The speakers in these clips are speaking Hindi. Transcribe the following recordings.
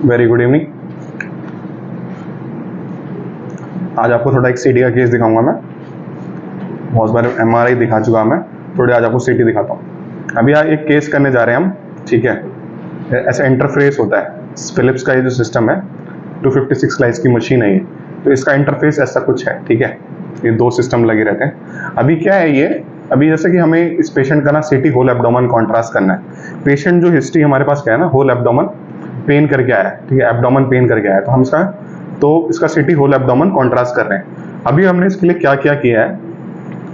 Very good evening. आज आपको थोड़ा एक सीटी का केस दिखाऊंगा मैं। बहुत बार एमआरआई दिखा चुका मैं, थोड़े आज आपको सीटी दिखाता हूँ। अभी यहाँ एक केस करने जा रहे हैं हम, ठीक है। ऐसा इंटरफेस होता है फिलिप्स का, ये जो सिस्टम है 256 स्लाइस की मशीन है ये, तो इसका इंटरफेस ऐसा कुछ है, ठीक है। ये दो सिस्टम लगे रहते हैं। अभी क्या है ये, अभी जैसे कि हमें इस पेशेंट का ना सीटी होल एब्डोमेन कॉन्ट्रास्ट करना है। पेशेंट जो हिस्ट्री हमारे पास क्या है ना, होल एब्डोमेन पेन करके आया है, ठीक है, एब्डोमेन पेन करके आया है, तो इसका सीटी होल एब्डोमेन कॉन्ट्रास्ट कर रहे हैं। अभी हमने इसके लिए क्या क्या किया है,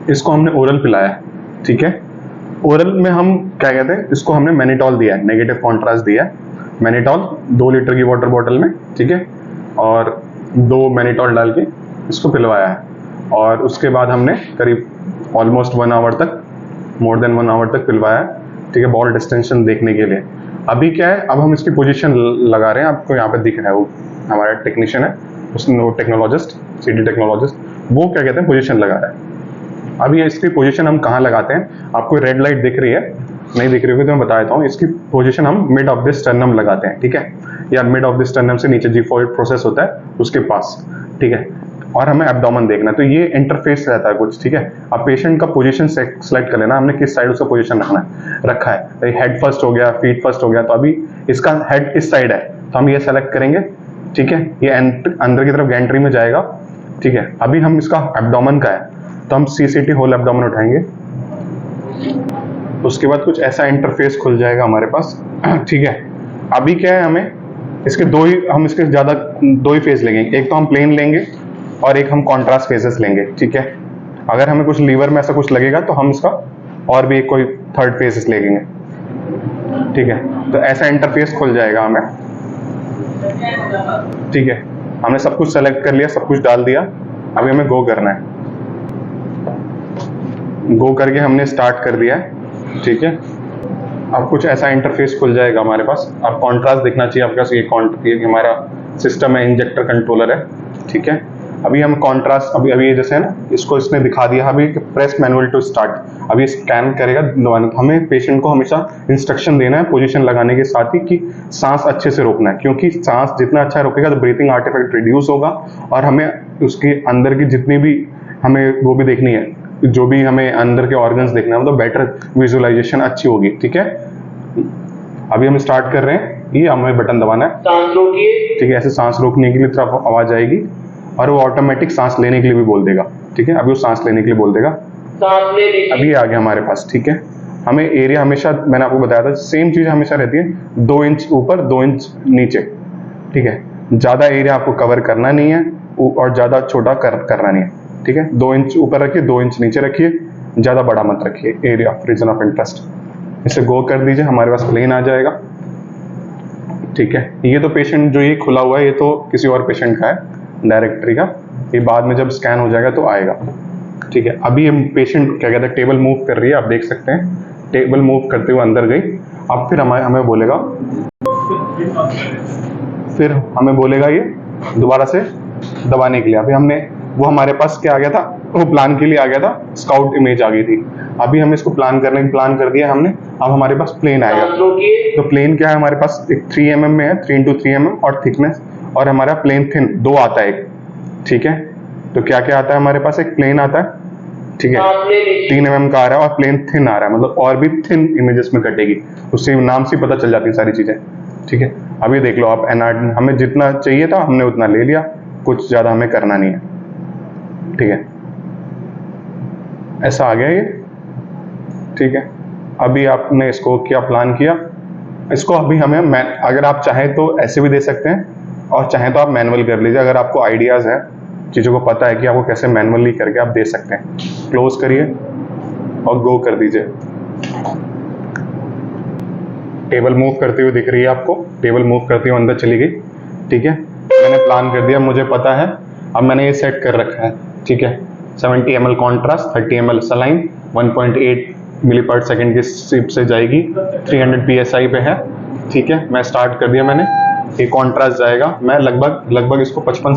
इसको हमने ओरल पिलाया है, ठीक है। ओरल में हम क्या कहते हैं, इसको हमने मैनिटॉल दिया है, नेगेटिव कॉन्ट्रास्ट दिया है। मैनिटॉल 2 लीटर की वाटर बॉटल में, ठीक है, और 2 मैनिटॉल डाल के इसको पिलवाया है। और उसके बाद हमने करीब ऑलमोस्ट 1 आवर तक, मोर देन 1 आवर तक पिलवाया है, ठीक है, बॉल डिस्टेंशन देखने के लिए। अभी क्या है, अब हम इसकी पोजीशन लगा रहे हैं। आपको यहाँ पे दिख रहा है, वो हमारा टेक्नीशियन है, उसने टेक्नोलॉजिस्ट, सीटी टेक्नोलॉजिस्ट, वो क्या कहते हैं पोजीशन लगा रहा है। अभी इसकी पोजीशन हम कहाँ लगाते हैं, आपको रेड लाइट दिख रही है, नहीं दिख रही होगी तो मैं बता देता हूँ। इसकी पोजीशन हम मिड ऑफ द स्टर्नम लगाते हैं, ठीक है, या मिड ऑफ द स्टर्नम से नीचे G4 प्रोसेस होता है उसके पास, ठीक है। और हमें एब्डोमेन देखना है, तो ये इंटरफेस रहता है कुछ, ठीक है। अब पेशेंट का पोजीशन सेलेक्ट कर लेना, हमने किस साइड उसका पोजीशन रखा है। हेड फर्स्ट हो गया, फीट फर्स्ट हो गया, तो अभी इसका हेड इस साइड है, तो हम ये सेलेक्ट करेंगे, ठीक है। ये अंदर की तरफ गैंट्री में जाएगा, ठीक है। अभी हम इसका एब्डोमेन का है, तो हम CCT होल एब्डोमेन उठाएंगे। उसके बाद कुछ ऐसा इंटरफेस खुल जाएगा हमारे पास, ठीक है। अभी क्या है, हमें इसके ज्यादा 2 ही फेज लेंगे, एक तो हम प्लेन लेंगे और एक हम कॉन्ट्रास्ट फेजेस लेंगे, ठीक है। अगर हमें कुछ लीवर में ऐसा कुछ लगेगा तो हम इसका और भी कोई 3rd फेजेस लेंगे, ठीक है। तो ऐसा इंटरफेस खुल जाएगा हमें, ठीक है। हमने सब कुछ सेलेक्ट कर लिया, सब कुछ डाल दिया। अभी हमें गो करना है। गो करके हमने स्टार्ट कर दिया है, ठीक है। अब कुछ ऐसा इंटरफेस खुल जाएगा हमारे पास। अब कॉन्ट्रास्ट दिखना चाहिए आपके पास। ये हमारा सिस्टम है, इंजेक्टर कंट्रोलर है, ठीक है। अभी हम कॉन्ट्रास्ट, अभी जैसे है ना, इसको इसने दिखा दिया। अभी प्रेस मैनुअल टू स्टार्ट, अभी स्कैन करेगा। हमें पेशेंट को हमेशा इंस्ट्रक्शन देना है पोजीशन लगाने के साथ ही कि सांस अच्छे से रोकना है, क्योंकि सांस जितना अच्छा रोकेगा तो ब्रीथिंग आर्टिफैक्ट रिड्यूस होगा। और हमें उसके अंदर की जितनी भी हमें वो भी देखनी है, जो भी हमें अंदर के ऑर्गन्स देखना है, मतलब बेटर विजुअलाइजेशन अच्छी होगी, ठीक है। अभी हम स्टार्ट कर रहे हैं, ये हमें बटन दबाना है, सांस रोकिए, ठीक है। ऐसे सांस रोकने के लिए तरफ आवाज आएगी और वो ऑटोमेटिक सांस लेने के लिए भी बोल देगा, ठीक है। अभी वो सांस लेने के लिए बोल देगा, सांस ले लीजिए। अभी आ गया हमारे पास, ठीक है। हमें एरिया हमेशा, मैंने आपको बताया था, सेम चीज हमेशा रहती है, 2 इंच ऊपर 2 इंच नीचे, ठीक है। ज्यादा एरिया आपको कवर करना नहीं है और ज्यादा छोटा करना नहीं है, ठीक है। 2 इंच ऊपर रखिए, 2 इंच नीचे रखिए, ज्यादा बड़ा मत रखिए एरिया, रीजन ऑफ इंटरेस्ट। इसे गो कर दीजिए, हमारे पास प्लेन आ जाएगा, ठीक है। ये तो पेशेंट जो ये खुला हुआ है, ये तो किसी और पेशेंट का है, डायरेक्टरी का। ये बाद में जब स्कैन हो जाएगा तो आएगा, ठीक है। अभी हम पेशेंट क्या कहते हैं, टेबल मूव कर रही है, आप देख सकते हैं, टेबल मूव करते हुए अंदर गई। अब फिर हमें बोलेगा ये दोबारा से दबाने के लिए। अभी हमने वो, हमारे पास क्या आ गया था, वो प्लान के लिए आ गया था, स्काउट इमेज आ गई थी। अभी हमने इसको प्लान कर दिया हमने। अब हमारे पास प्लेन आएगा। तो प्लेन क्या है हमारे पास, एक 3 mm में है, 3 × 3 mm और थिकनेस, और हमारा प्लेन थिन 2 आता है एक, ठीक है। तो क्या क्या आता है हमारे पास, एक प्लेन आता है, ठीक है, 3 mm का आ रहा है, और प्लेन थिन आ रहा है, मतलब और भी थिन इमेजेस में कटेगी। उससे नाम से पता चल जाती है सारी चीजें, ठीक है। अभी देख लो आप, एनाटॉमी हमें जितना चाहिए था हमने उतना ले लिया, कुछ ज्यादा हमें करना नहीं है, ठीक है। ऐसा आ गया ये, ठीक है। अभी आपने इसको क्या प्लान किया, इसको अभी हमें अगर आप चाहें तो ऐसे भी दे सकते हैं, और चाहें तो आप मैनुअल कर लीजिए। अगर आपको आइडियाज है, चीज़ों को पता है कि आपको कैसे मैनुअली करके आप दे सकते हैं। क्लोज करिए और गो कर दीजिए। टेबल मूव करते हुए दिख रही है आपको, टेबल मूव करते हुए अंदर चली गई, ठीक है। मैंने प्लान कर दिया, मुझे पता है। अब मैंने ये सेट कर रखा है, ठीक है। 70 ml कॉन्ट्रास्ट, 30 ml सलाइन, 1.8 मिली पर सेकेंड की स्ट्रिप से जाएगी, 300 PSI पे है, ठीक है। मैं स्टार्ट कर दिया मैंने। ये कॉन्ट्रास्ट जाएगा, मैं लगभग इसको 50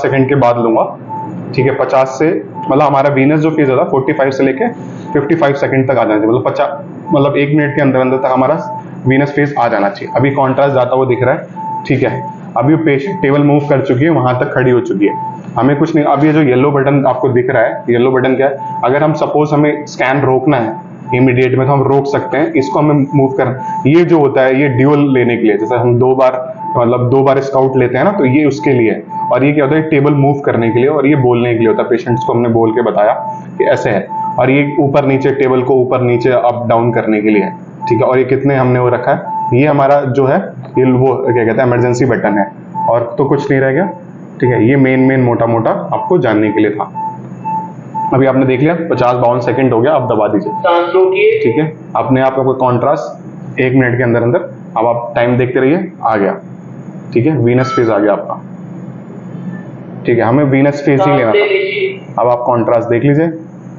सेकंड के बाद लूंगा, ठीक है। 50 से, मतलब हमारा वीनस जो फेज होता है 45 से लेके 55 सेकंड तक आ जाना चाहिए, मतलब 1 मिनट के अंदर तक हमारा वीनस फेज आ जाना चाहिए। अभी कॉन्ट्रास्ट जाता हुआ दिख रहा है, ठीक है। अभी पेशेंट टेबल मूव कर चुकी है, वहां तक खड़ी हो चुकी है, हमें कुछ नहीं। अब ये जो येलो बटन आपको दिख रहा है, येलो बटन क्या है, अगर हम सपोज हमें स्कैन रोकना है इमीडिएट में तो हम रोक सकते हैं, इसको हमें मूव करना। ये जो होता है ये ड्यूल लेने के लिए, जैसे हम दो बार स्काउट लेते हैं ना, तो ये उसके लिए है। और ये क्या होता है, टेबल मूव करने के लिए, और ये बोलने के लिए होता है। पेशेंट्स को हमने बोल के बताया कि ऐसे है, और ये ऊपर नीचे, टेबल को ऊपर नीचे अप डाउन करने के लिए है, ठीक है। और ये कितने हमने वो रखा है, ये हमारा जो है ये वो क्या कहते हैं इमरजेंसी बटन है, और तो कुछ नहीं रह गया, ठीक है। ये मेन मोटा मोटा आपको जानने के लिए था। अभी आपने देख लिया 50-52 सेकंड हो गया, अब दबा दीजिए, सांस रोकिए। ठीक है। अपने आप का कॉन्ट्रास्ट 1 मिनट के अंदर अंदर, अब आप टाइम देखते रहिए, आ गया, ठीक है। वीनस फेज आ गया आपका, ठीक है। हमें वीनस फेज ही लेना सांस ले था। लीजिए। अब आप कॉन्ट्रास्ट देख लीजिए,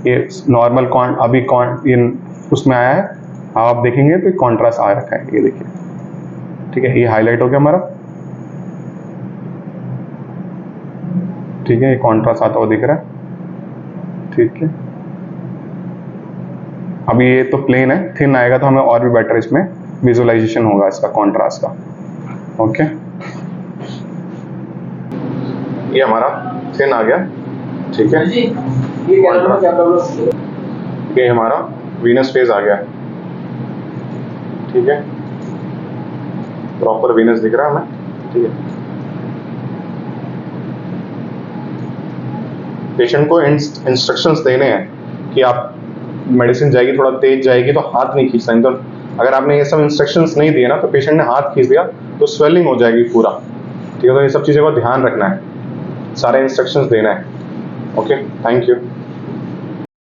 ये नॉर्मल अभी ये उसमें आया है, आप देखेंगे तो कॉन्ट्रास्ट आ रखा है, ये देखिए, ठीक है। ये हाईलाइट हो गया हमारा, ठीक है। ये कॉन्ट्रास्ट आता हुआ दिख रहा है, ठीक है। अभी ये तो प्लेन है, थिन आएगा तो हमें और भी बेटर इसमें विजुअलाइजेशन होगा इसका कॉन्ट्रास्ट का, ओके। ये हमारा थिन आ गया, ठीक है। ये हमारा वीनस फेज आ गया, ठीक है। प्रॉपर वीनस दिख रहा है हमें, ठीक है। पेशेंट को इंस्ट्रक्शंस देने हैं कि आप मेडिसिन जाएगी, थोड़ा तेज जाएगी तो हाथ नहीं खींचना। तो अगर आपने ये सब इंस्ट्रक्शंस नहीं दिए ना, तो पेशेंट ने हाथ खींच दिया तो स्वेलिंग हो जाएगी पूरा, ठीक है। तो ये सब चीज़ों का ध्यान रखना है, सारे इंस्ट्रक्शंस देना है, ओके। Thank you.